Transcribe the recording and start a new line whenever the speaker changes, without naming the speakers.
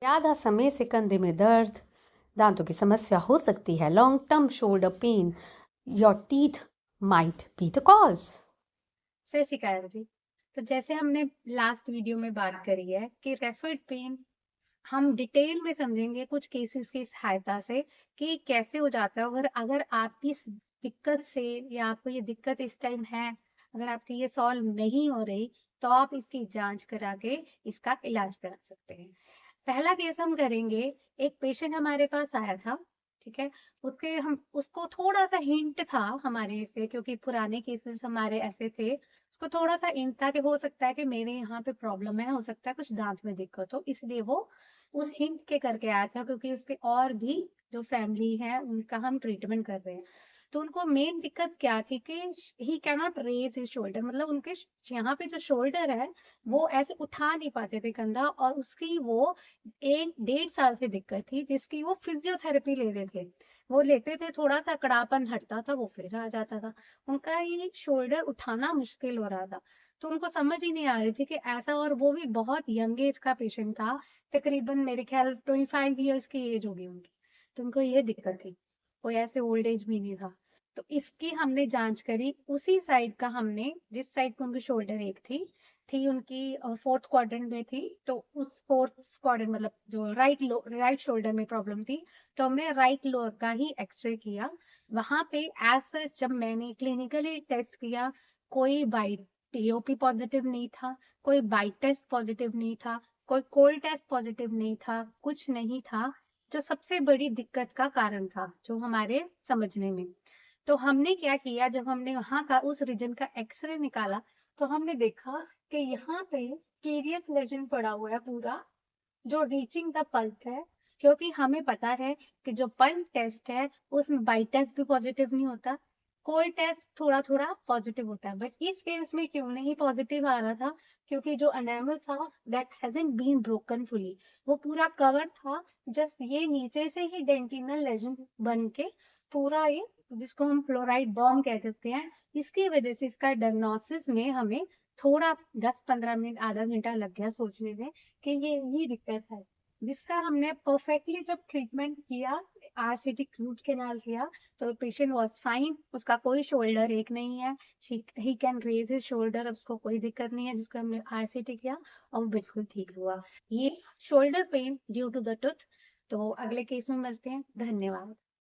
ज़्यादा समय से कंधे में दर्द, दांतों की समस्या हो सकती है। Long term shoulder pain, your teeth might be the cause.
सत श्री अकाल जी। तो जैसे हमने लास्ट वीडियो में बात करी है कि रेफर्ड पेन हम डिटेल में समझेंगे कुछ केसेस की सहायता से कि कैसे हो जाता है। और अगर आप इस दिक्कत से या आपको ये दिक्कत इस टाइम है, अगर आपकी ये सॉल्व नहीं हो रही, तो आप इसकी जांच करा के इसका इलाज करा सकते हैं। पहला केस हम करेंगे। एक पेशेंट हमारे पास आया था, ठीक है। उसके हम उसको थोड़ा सा हिंट था हमारे से, क्योंकि पुराने केसेस हमारे ऐसे थे। उसको थोड़ा सा हिंट था कि हो सकता है कि मेरे यहाँ पे प्रॉब्लम है, हो सकता है कुछ दांत में दिक्कत हो, इसलिए वो उस हिंट के करके आया था, क्योंकि उसके और भी जो फैमिली है उनका हम ट्रीटमेंट कर रहे हैं। तो उनको मेन दिक्कत क्या थी कि he can not raise his shoulder, मतलब उनके यहाँ पे जो शोल्डर है वो ऐसे उठा नहीं पाते थे कंधा, और उसकी वो 1 डेढ़ साल से दिक्कत थी, जिसकी वो फिजियोथेरेपी ले रहे थे। वो लेते थे, थोड़ा सा कड़ापन हटता था, वो फिर आ जाता था। उनका ये शोल्डर उठाना मुश्किल हो रहा था। तो उनको समझ ही नहीं आ रही थी कि ऐसा, और वो भी बहुत यंग एज का पेशेंट था। तकरीबन मेरे ख्याल 25 ईयर्स की एज होगी उनकी। तो उनको ये दिक्कत थी, कोई ऐसे ओल्ड एज भी नहीं था। तो इसकी हमने जांच करी, उसी साइड का हमने, जिस साइड पे उनकी शोल्डर एक थी उनकी फोर्थ क्वाड्रेंट में थी। तो उस फोर्थ क्वाड्रेंट मतलब जो राइट शोल्डर में प्रॉब्लम थी, तो हमने राइट लोअर का ही एक्सरे किया। वहां पे एज सच जब मैंने क्लिनिकली टेस्ट किया, कोई बाइट टीओपी पॉजिटिव नहीं था, कोई बाइट टेस्ट पॉजिटिव नहीं था, कोई कोल्ड टेस्ट पॉजिटिव नहीं था, कुछ नहीं था। जो सबसे बड़ी दिक्कत का कारण था जो हमारे समझने में, तो हमने क्या किया, जब हमने वहां का उस रीजन का एक्सरे निकाला, तो हमने देखा कि यहाँ पे केरियस लेजन पड़ा हुआ है पूरा, जो रीचिंग द पल्प है। क्योंकि हमें पता है कि जो पल्प टेस्ट है उसमें बाई टेस्ट भी पॉजिटिव नहीं होता, कोल्ड टेस्ट थोड़ा थोड़ा पॉजिटिव होता है। बट इस केस में क्यों नहीं पॉजिटिव आ रहा था? क्योंकि जो एनामल था that hasn't been broken fully, वो पूरा कवर था। जस्ट ये नीचे से ही डेंटिनल लेजन बन के पूरा ये, जिसको हम फ्लोराइड बॉम्ब कह सकते हैं, इसकी वजह से इसका डायग्नोसिस में हमें थोड़ा 10-15 मिनट आधा घंटा लग गया सोचने में कि ये दिक्कत है। जिसका हमने परफेक्टली जब ट्रीटमेंट किया, आरसीटी रूट कैनाल किया, तो पेशेंट वाज फाइन, उसका कोई शोल्डर एक नहीं है, he can raise his shoulder, अब उसको कोई दिक्कत नहीं है, जिसको हमने आरसीटी किया और बिल्कुल ठीक हुआ। ये shoulder pain due to the tooth. तो अगले केस में मिलते हैं। धन्यवाद।